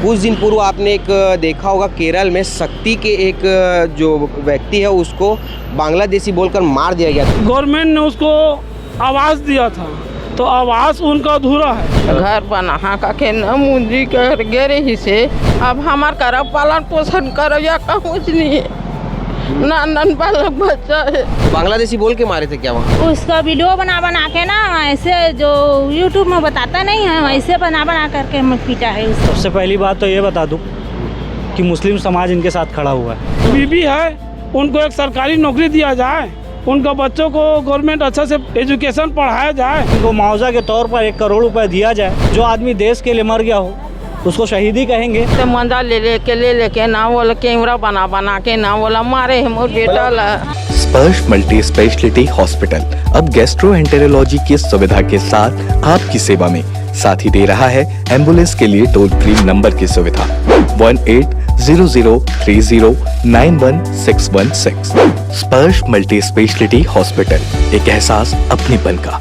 कुछ दिन पूर्व आपने एक देखा होगा केरल में शक्ति के एक जो व्यक्ति है उसको बांग्लादेशी बोलकर मार दिया गया था। गवर्नमेंट ने उसको आवाज़ दिया था तो आवाज़ उनका अधूरा है। घर बना का के न मुंजी कर गे ही से अब हमार कर पालन पोषण कर या कुछ नहीं है, नंदन बालक बच्चा है। बांग्लादेशी बोल के मारे थे क्या वहाँ? उसका वीडियो बना के ना ऐसे जो यूट्यूब में बताता नहीं है वैसे बना करके पीटा है उसको। सबसे पहली बात तो ये बता दूं कि मुस्लिम समाज इनके साथ खड़ा हुआ है। बीबी है, उनको एक सरकारी नौकरी दिया जाए, उनका बच्चों को गवर्नमेंट अच्छा से एजुकेशन पढ़ाया जाए, उनको मुआवजा के तौर पर 1 करोड़ रुपए दिया जाए। जो आदमी देश के लिए मर गया हो उसको शहीदी कहेंगे। तो मंदा ले लेके ना बोला कैमरा बना के ना बोला मारे है मोर बेटा ला। स्पर्श मल्टी स्पेशलिटी हॉस्पिटल अब गैस्ट्रोएंटेरोलॉजी की सुविधा के साथ आपकी सेवा में, साथ ही दे रहा है एम्बुलेंस के लिए टोल फ्री नंबर की सुविधा 180030911616। स्पर्श मल्टी स्पेशलिटी हॉस्पिटल, एक एहसास अपनेपन का।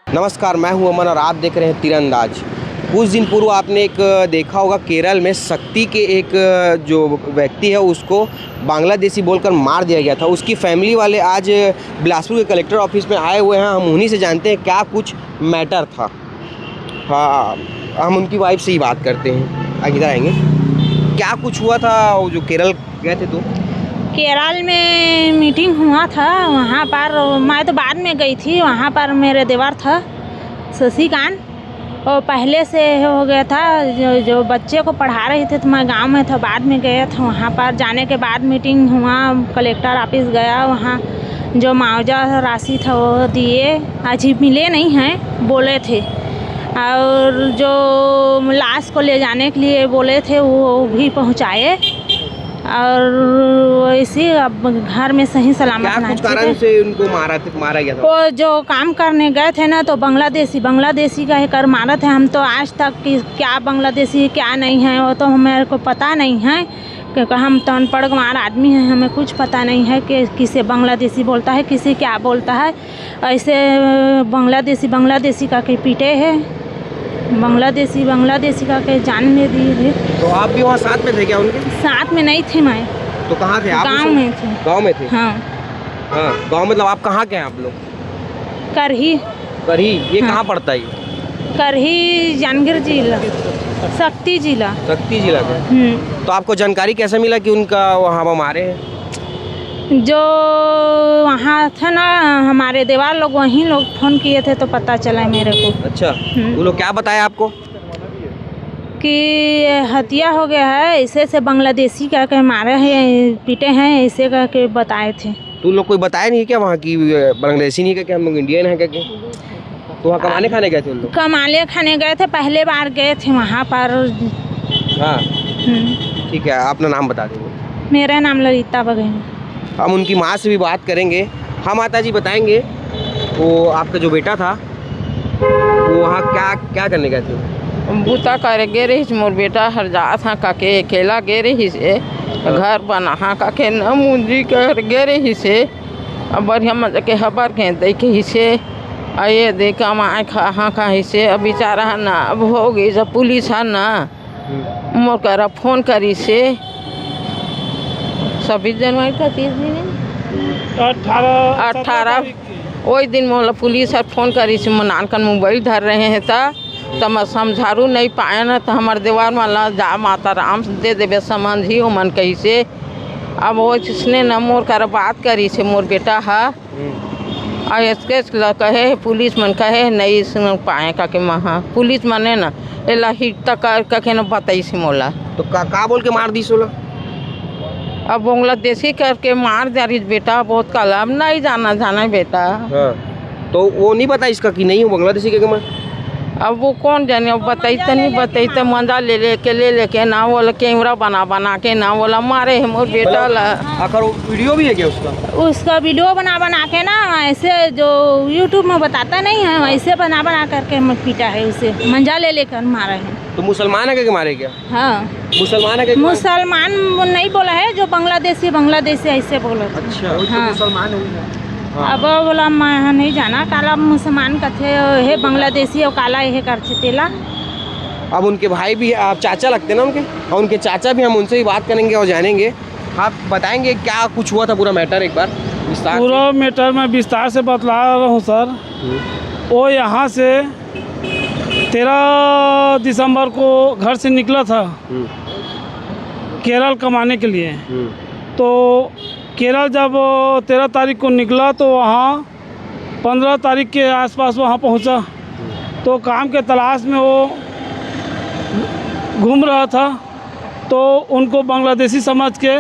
नमस्कार, मैं हूं अमन और आप देख रहे हैं तीरंदाज। कुछ दिन पूर्व आपने एक देखा होगा केरल में शक्ति के एक जो व्यक्ति है उसको बांग्लादेशी बोलकर मार दिया गया था। उसकी फैमिली वाले आज बिलासपुर के कलेक्टर ऑफिस में आए हुए हैं। हम उन्हीं से जानते हैं क्या कुछ मैटर था। हाँ, हम उनकी वाइफ से ही बात करते हैं। इधर आएंगे। क्या कुछ हुआ था जो केरल गए थे? तो केरल में मीटिंग हुआ था, वहाँ पर मैं तो बाद में गई थी। वहाँ पर मेरे देवर था शशिकांत, और पहले से हो गया था। जो बच्चे को पढ़ा रही थे तो मैं गांव में था, बाद में गया था। वहाँ पर जाने के बाद मीटिंग हुआ, कलेक्टर ऑफिस गया, वहाँ जो मुआवजा राशि था वो दिए। अभी मिले नहीं हैं, बोले थे। और जो लाश को ले जाने के लिए बोले थे वो भी पहुँचाए। और वैसे अब घर में सही सलामत क्या कुछ कारण से उनको मारा गया था? वो जो काम करने गए थे ना, तो बांग्लादेशी का ही कर मारा थे। हम तो आज तक कि क्या बांग्लादेशी क्या नहीं है वो तो मेरे को पता नहीं है, क्योंकि हम तो अनपढ़ गंवार आदमी हैं, हमें कुछ पता नहीं है कि किसे बांग्लादेशी बोलता है, किसे क्या बोलता है। ऐसे बांग्लादेशी का के पीटे है, बांग्लादेशी का के जान में दिए थे। तो आप भी वहाँ साथ में थे क्या उनके? साथ में नहीं थे मैं, तो कहाँ थे आप? गाँव में थे। गाँव में थे? हाँ। हाँ, गाँव मतलब आप कहाँ के हैं आप लोग? करही। ये हाँ। कहाँ पड़ता है? करही जामगिर जिला, शक्ति जिला का। तो आपको जानकारी कैसे मिला कि उनका वहाँ पर मारे हैं? जो वहाँ था ना, हमारे देवार लोग वहीं लोग फ़ोन किए थे तो पता चला मेरे को। अच्छा, वो लोग क्या बताया आपको? कि हत्या हो गया है, ऐसे से बांग्लादेशी का के मारे हैं, पीटे हैं, ऐसे का के बताए थे। तो लोग कोई बताया नहीं क्या वहाँ की बांग्लादेशी नहीं क्या, हम लोग इंडियन हैं क्या? तो वहाँ कमाने खाने गए थे उन लोग? कमाने खाने गए थे, पहले बार गए थे वहाँ पर। हाँ, ठीक है, अपना नाम बता देंगे। मेरा नाम ललिता बघेल। हम उनकी माँ से भी बात करेंगे। हाँ माता जी, बताएंगे वो आपका जो बेटा था वो वहाँ क्या करने गए थे? बूता करे गे रही मोर बेटा हर जा था काके अकेला गे रही से घर बना का के न मुंजी कर गे रही से अब बढ़िया मजा के हबर के देखे ही से आए देखा माए हाँ कहीं से अब बेचारा ना अब हो गई जब पुलिस है ना मोर करा फोन करी से 26 जनवरी का 30 दिन 18 वही दिन मोला पुलिस है फोन करी से मनान का मोबाइल धर रहे हैं तो मैं समझारू नहीं पाए ना, तो हमारे दीवार माला जा माता राम दे देवे समझी हो मन कही से। अब वो जिसने न मोर कर बात करी से मोर बेटा है और इसके कहे पुलिस मन कहे नहीं सुन पाए का के महा पुलिस मने ना एला हिट तक कहे न बताई से मोला। तो का बोल के मार दी सोला? अब बांग्लादेशी करके मार जारी बेटा, बहुत कला अब नहीं जाना बेटा। हाँ। तो वो नहीं पता इसका कि नहीं हो बांग्लादेशी के मैं? अब वो कौन जाने, अब बताइते नहीं बताइते मंदा ले लेके ना बोला कैमरा बना के ना बोला मारे है मोर बेटा ला। आखिर वीडियो भी है क्या उसका वीडियो बना के ना ऐसे जो यूट्यूब में बताता नहीं है वैसे बना करके पीटा है, उसे मंजा ले लेकर मारा है। तो मुसलमान है क्या मारे क्या? हाँ, मुसलमान है क्या? मुसलमान नहीं बोला है, जो बांग्लादेशी ऐसे बोला। अच्छा, हाँ। मुसलमान है। अब बोला मैं नहीं जाना काला मुसलमान का थे हे बांग्लादेशी और काला ये करते तेला। अब उनके भाई भी आप चाचा लगते हैं ना उनके, और उनके चाचा भी, हम उनसे भी बात करेंगे और जानेंगे। आप बताएंगे क्या कुछ हुआ था पूरा मैटर एक बार विस्तार से? पूरा मैटर मैं विस्तार से बतला रहा हूँ सर। वो यहाँ से 13 दिसंबर को घर से निकला था केरल कमाने के लिए। तो केरल जब 13 तारीख को निकला तो वहाँ 15 तारीख के आसपास वहाँ पहुँचा। तो काम के तलाश में वो घूम रहा था, तो उनको बांग्लादेशी समझ के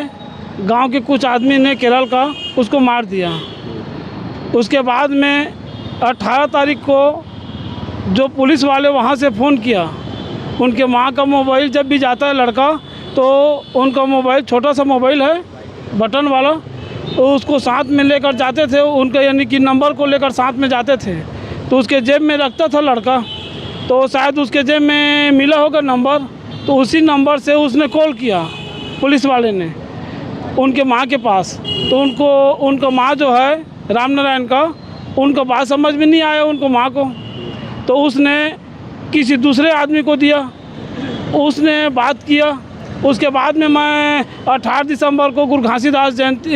गांव के कुछ आदमी ने केरल का उसको मार दिया। उसके बाद में 18 तारीख को जो पुलिस वाले वहाँ से फ़ोन किया, उनके माँ का मोबाइल जब भी जाता है लड़का तो उनका मोबाइल छोटा सा मोबाइल है बटन वाला, तो उसको साथ में लेकर जाते थे। उनका यानी कि नंबर को लेकर साथ में जाते थे, तो उसके जेब में रखता था लड़का। तो शायद उसके जेब में मिला होगा नंबर, तो उसी नंबर से उसने कॉल किया पुलिस वाले ने उनके माँ के पास। तो उनका माँ जो है रामनारायण का, उनका बात समझ में नहीं आया उनको माँ को, तो उसने किसी दूसरे आदमी को दिया, उसने बात किया। उसके बाद में मैं 18 दिसंबर को गुरु घासीदास जयंती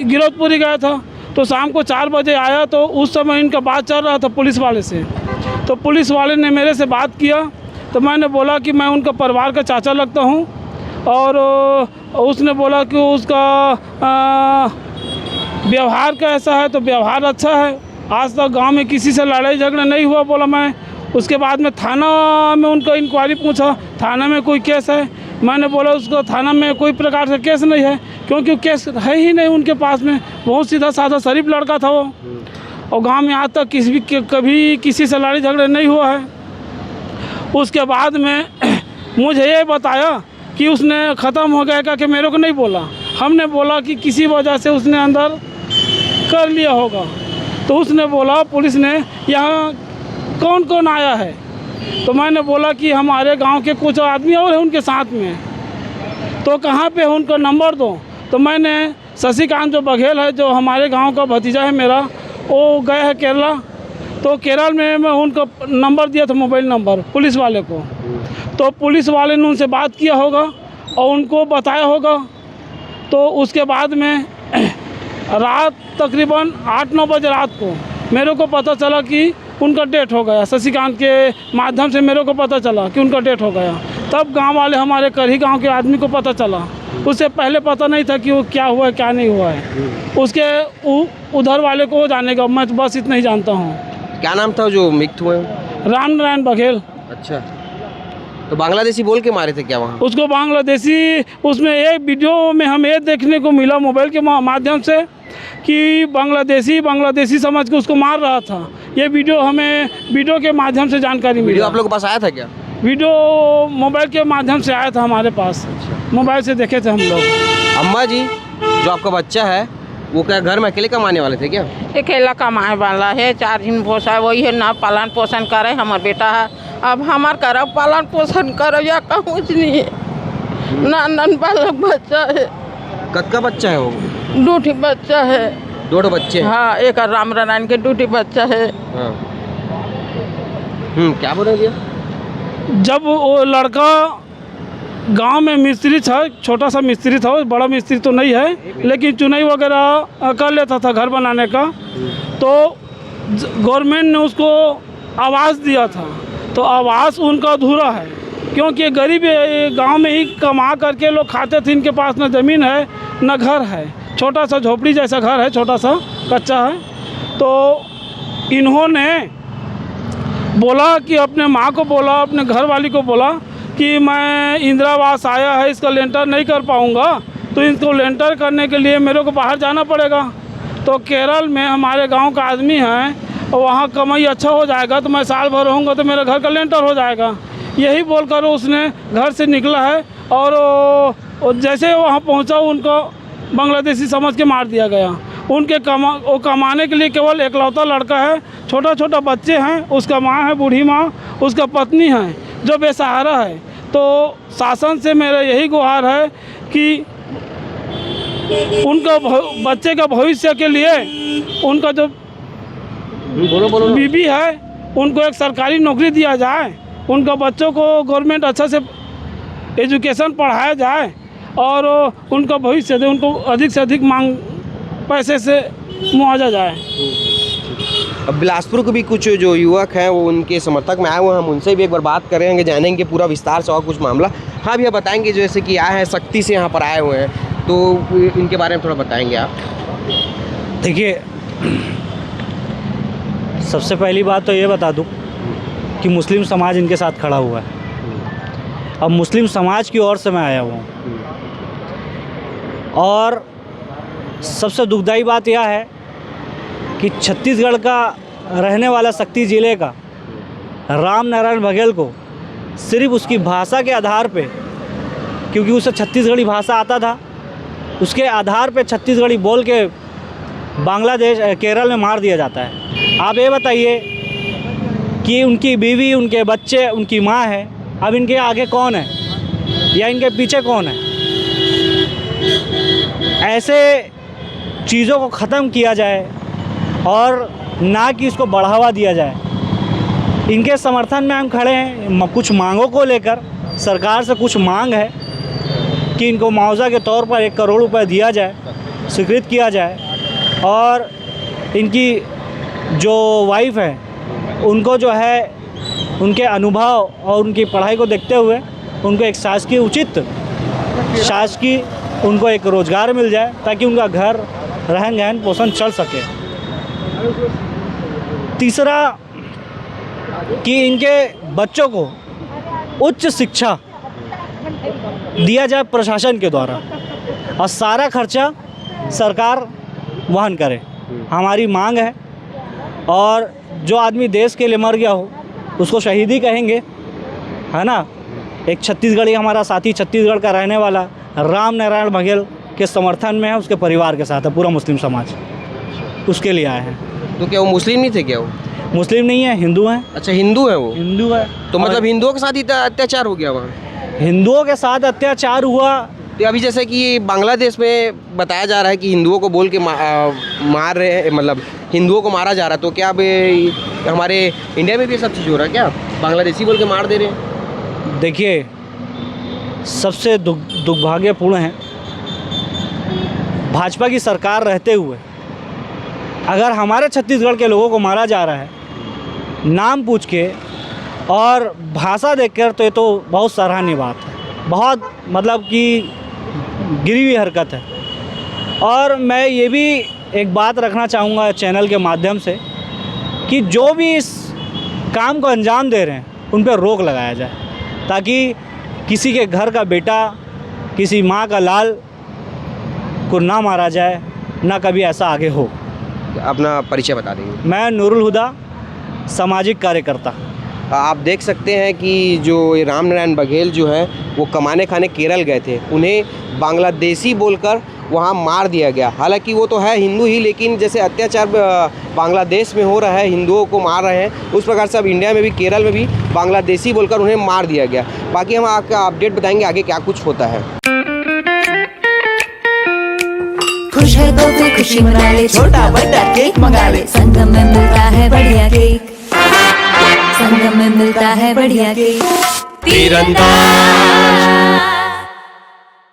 गिरौदपुरी गया था। तो शाम को 4 बजे आया, तो उस समय इनका बात चल रहा था पुलिस वाले से। तो पुलिस वाले ने मेरे से बात किया, तो मैंने बोला कि मैं उनका परिवार का चाचा लगता हूँ। और उसने बोला कि उसका व्यवहार कैसा है, तो व्यवहार अच्छा है, आज तक गांव में किसी से लड़ाई झगड़ा नहीं हुआ बोला मैं। उसके बाद में थाना में उनका इंक्वायरी पूछा, थाना में कोई केस है? मैंने बोला उसको थाना में कोई प्रकार का केस नहीं है, क्योंकि केस है ही नहीं उनके पास में। बहुत सीधा साधा शरीफ लड़का था वो, और गांव में आज तक कभी किसी से लड़ाई झगड़ा नहीं हुआ है। उसके बाद में मुझे ये बताया कि उसने ख़त्म हो गया क्या, कि मेरे को नहीं बोला। हमने बोला कि किसी वजह से उसने अंदर कर लिया होगा। तो उसने बोला पुलिस ने यहाँ कौन कौन आया है? तो मैंने बोला कि हमारे गांव के कुछ आदमी और हैं उनके साथ में। तो कहाँ पे है उनका नंबर दो। तो मैंने शशिकांत जो बघेल है, जो हमारे गांव का भतीजा है मेरा, वो गए हैं केरला। तो केरल में मैं उनका नंबर दिया था, मोबाइल नंबर पुलिस वाले को। तो पुलिस वाले ने उनसे बात किया होगा और उनको बताया होगा। तो उसके बाद में रात तकरीबन 8-9 बजे रात को मेरे को पता चला कि उनका डेथ हो गया। शशिकांत के माध्यम से मेरे को पता चला कि उनका डेथ हो गया। तब गांव वाले, हमारे करही गांव के आदमी को पता चला। उससे पहले पता नहीं था कि वो क्या हुआ है क्या नहीं हुआ है। उसके उधर वाले को जानेगा, मैं तो बस इतना ही जानता हूँ। क्या नाम था जो मृत्यु हुए? रामनारायण बघेल। अच्छा, तो बांग्लादेशी बोल के मारे थे क्या वहाँ? उसको बांग्लादेशी, उसमें एक वीडियो में हमें देखने को मिला मोबाइल के माध्यम से कि बांग्लादेशी समझ के उसको मार रहा था। ये वीडियो हमें वीडियो के माध्यम से जानकारी मिली। वीडियो आप लोगों के पास आया था क्या? वीडियो मोबाइल के माध्यम से आया था हमारे पास। मोबाइल से देखे थे हम लोग। अम्मा जी, जो आपका बच्चा है वो क्या घर में अकेले कमाने वाले थे क्या? अकेला कमाए वाला है, 4 दिन पोसा वही है ना, पालन पोषण करे हमार बेटा है। अब हमार करब पालन पोषण करे या कहूँ नहीं है। नन बालक बच्चा है। कद का बच्चा है वो? 2 बच्चा है। 2 बच्चे? हाँ, एक रामनारायण के 2 बच्चा है। हाँ। क्या बोल रहे? जब वो लड़का गांव में मिस्त्री था, छोटा सा मिस्त्री था, बड़ा मिस्त्री तो नहीं है, लेकिन चुनाई वगैरह कर लेता था घर बनाने का। तो गवर्नमेंट ने उसको आवास दिया था, तो आवास उनका अधूरा है, क्योंकि गरीब गांव में ही कमा करके लोग खाते थे। इनके पास न ज़मीन है न घर है, छोटा सा झोपड़ी जैसा घर है, छोटा सा कच्चा है। तो इन्होंने बोला कि अपने माँ को बोला, अपने घर वाली को बोला कि मैं इंदिरा आवास आया है, इसका लेंटर नहीं कर पाऊँगा, तो इसको लेंटर करने के लिए मेरे को बाहर जाना पड़ेगा। तो केरल में हमारे गांव का आदमी है और वहाँ कमाई अच्छा हो जाएगा, तो मैं साल भर रहूँगा तो मेरे घर का लेंटर हो जाएगा। यही बोलकर उसने घर से निकला है, और जैसे वहाँ पहुँचा उनको बांग्लादेशी समझ के मार दिया गया। उनके कमाने के लिए केवल एकलौता लड़का है, छोटा छोटा बच्चे हैं, उसका माँ है, बूढ़ी माँ, उसका पत्नी है जो बेसहारा है। तो शासन से मेरा यही गुहार है कि उनका बच्चे का भविष्य के लिए उनका जो बीबी है उनको एक सरकारी नौकरी दिया जाए, उनका बच्चों को गवर्नमेंट अच्छा से एजुकेशन पढ़ाया जाए और उनका भविष्य दे, उनको अधिक से अधिक मांग पैसे से मुआवजा जाए। अब बिलासपुर के भी कुछ जो युवक हैं वो उनके समर्थक में आए हुए हैं, हम उनसे भी एक बार बात करेंगे, जानेंगे पूरा विस्तार से और कुछ मामला। हाँ भैया बताएंगे, जैसे कि आए हैं शक्ति से यहाँ पर आए हुए हैं, तो इनके बारे में थोड़ा बताएंगे आप। देखिए, सबसे पहली बात तो ये बता दूं कि मुस्लिम समाज इनके साथ खड़ा हुआ है। अब मुस्लिम समाज की ओर से मैं आया हुआ हूँ और सबसे दुखदाई बात यह है कि छत्तीसगढ़ का रहने वाला शक्ति ज़िले का राम नारायण बघेल को सिर्फ उसकी भाषा के आधार पे, क्योंकि उसे छत्तीसगढ़ी भाषा आता था, उसके आधार पे छत्तीसगढ़ी बोल के बांग्लादेश केरल में मार दिया जाता है। आप ये बताइए कि उनकी बीवी, उनके बच्चे, उनकी माँ है, अब इनके आगे कौन है या इनके पीछे कौन है? ऐसे चीज़ों को ख़त्म किया जाए और ना कि इसको बढ़ावा दिया जाए। इनके समर्थन में हम खड़े हैं। कुछ मांगों को लेकर सरकार से कुछ मांग है कि इनको मुआवजा के तौर पर 1 करोड़ रुपए दिया जाए, स्वीकृत किया जाए और इनकी जो वाइफ है उनको जो है उनके अनुभव और उनकी पढ़ाई को देखते हुए उनको एक शासकीय उनको एक रोज़गार मिल जाए ताकि उनका घर रहन सहन पोषण चल सके। तीसरा कि इनके बच्चों को उच्च शिक्षा दिया जाए प्रशासन के द्वारा और सारा खर्चा सरकार वहन करे, हमारी मांग है। और जो आदमी देश के लिए मर गया हो उसको शहीद ही कहेंगे, है ना। एक छत्तीसगढ़ी हमारा साथी छत्तीसगढ़ का रहने वाला राम नारायण बघेल के समर्थन में है, उसके परिवार के साथ है पूरा मुस्लिम समाज, उसके लिए आए हैं। तो क्या वो मुस्लिम नहीं थे क्या? वो मुस्लिम नहीं है, हिंदू हैं। अच्छा, हिंदू है वो? हिंदू है। तो मतलब हिंदुओं के साथ ही अत्याचार हो गया वहाँ? हिंदुओं के साथ अत्याचार हुआ। तो अभी जैसे कि बांग्लादेश में बताया जा रहा है कि हिंदुओं को बोल के मार रहे हैं, मतलब हिंदुओं को मारा जा रहा है, तो क्या अब हमारे इंडिया में भी सब चीज़ हो रहा है क्या? बांग्लादेशी बोल के मार दे रहे हैं? देखिए, सबसे दुर्भाग्यपूर्ण है भाजपा की सरकार रहते हुए अगर हमारे छत्तीसगढ़ के लोगों को मारा जा रहा है नाम पूछ के और भाषा देखकर, तो ये तो बहुत सराहनीय बात है, बहुत मतलब कि गिरी हुई हरकत है। और मैं ये भी एक बात रखना चाहूँगा चैनल के माध्यम से कि जो भी इस काम को अंजाम दे रहे हैं उन पर रोक लगाया जाए ताकि किसी के घर का बेटा, किसी माँ का लाल को ना मारा जाए, ना कभी ऐसा आगे हो। अपना परिचय बता देंगे? मैं नूरुल हुदा, सामाजिक कार्यकर्ता। आप देख सकते हैं कि जो राम नारायण बघेल जो है वो कमाने खाने केरल गए थे, उन्हें बांग्लादेशी बोलकर वहाँ मार दिया गया। हालांकि वो तो है हिंदू ही, लेकिन जैसे अत्याचार बांग्लादेश में हो रहा है, हिंदुओं को मार रहे हैं, उस प्रकार से अब इंडिया में भी, केरल में भी बांग्लादेशी बोलकर उन्हें मार दिया गया। बाकी हम आपका अपडेट बताएंगे आगे क्या कुछ होता है। खुश है तो फिर खुशी मना ले, छोटा बड़ा केक मंगा ले, संगम में मिलता है बढ़िया केक, संगम में मिलता है बढ़िया केक। तीरंदाज।